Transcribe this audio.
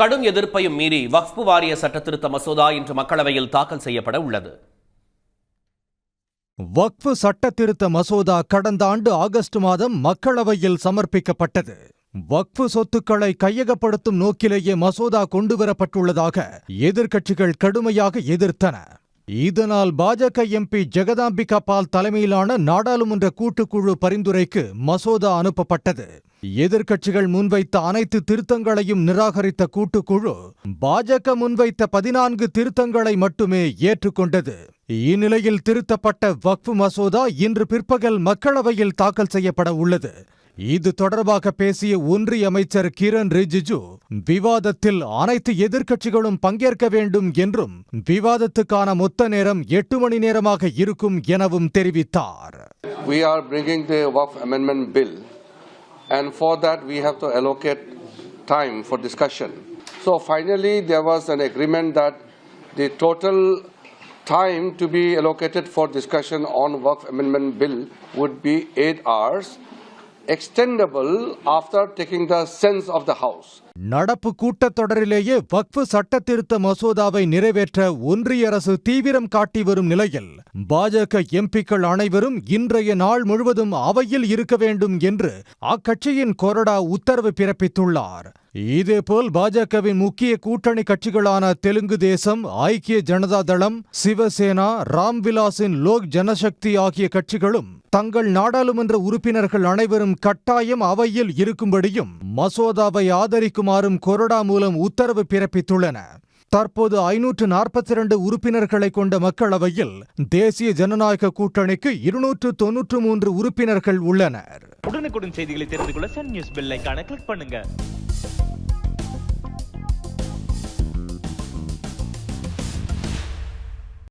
கடும் எதிர்ப்பையும் மீறி வக்ஃப் வாரிய சட்டத்திருத்த மசோதா இன்று மக்களவையில் தாக்கல் செய்யப்பட உள்ளது. வக்ஃப் சட்டத்திருத்த மசோதா கடந்த ஆண்டு ஆகஸ்ட் மாதம் மக்களவையில் சமர்ப்பிக்கப்பட்டது. வக்ஃப் சொத்துக்களை கையகப்படுத்தும் நோக்கிலேயே மசோதா கொண்டுவரப்பட்டுள்ளதாக எதிர்க்கட்சிகள் கடுமையாக எதிர்த்தன. இதனால் பாஜக எம்பி ஜெகதாம்பிகா பால் தலைமையிலான நாடாளுமன்ற கூட்டுக்குழு பரிந்துரைக்கு மசோதா அனுப்பப்பட்டது. எதிர்க்கட்சிகள் முன்வைத்த அனைத்து திருத்தங்களையும் நிராகரித்த கூட்டுக்குழு பாஜக முன்வைத்த 14 திருத்தங்களை மட்டுமே ஏற்றுக்கொண்டது. இந்நிலையில் திருத்தப்பட்ட வக்ஃப் மசோதா இன்று பிற்பகல் மக்களவையில் தாக்கல் செய்யப்பட உள்ளது. இது தொடர்பாக பேசிய ஒன்றிய அமைச்சர் கிரண் ரிஜிஜு விவாதத்தில் அனைத்து எதிர்க்கட்சிகளும் பங்கேற்க வேண்டும் என்றும் விவாதத்துக்கான மொத்த நேரம் 8 மணி நேரமாக இருக்கும் எனவும் தெரிவித்தார். We are bringing the Waqf Amendment Bill and for that we have to allocate time for discussion. So finally there was an agreement that the total time to be allocated for discussion on Waqf Amendment Bill would be 8 hours. Extendable after taking the sense of the House. நடப்பு கூட்டத்தொடரிலேயே வக்ஃப் சட்டத்திருத்த மசோதாவை நிறைவேற்ற ஒன்றிய அரசு தீவிரம் காட்டி வரும் நிலையில் பாஜக எம்பிக்கள் அனைவரும் இன்றைய நாள் முழுவதும் அவையில் இருக்க வேண்டும் என்று அக்கட்சியின் கொறடா உத்தரவு பிறப்பித்துள்ளார். இதேபோல் பாஜகவின் முக்கிய கூட்டணி கட்சிகளான தெலுங்கு தேசம், ஐக்கிய ஜனதா தளம், சிவசேனா, ராம்விலாஸின் லோக் ஜனசக்தி ஆகிய கட்சிகளும் தங்கள் நாடாளுமன்ற உறுப்பினர்கள் அனைவரும் கட்டாயம் அவையில் இருக்கும்படியும் மசோதாவை ஆதரிக்குமாறும் கொறடா மூலம் உத்தரவு பிறப்பித்துள்ளன. தற்போது 542 உறுப்பினர்களை கொண்ட மக்களவையில் தேசிய ஜனநாயக கூட்டணிக்கு 293 உறுப்பினர்கள் உள்ளனர். உடனுக்குடன் செய்திகளை தெரிந்து கொள்ள சன் நியூஸ் பெல் ஐகானை கிளிக் பண்ணுங்க.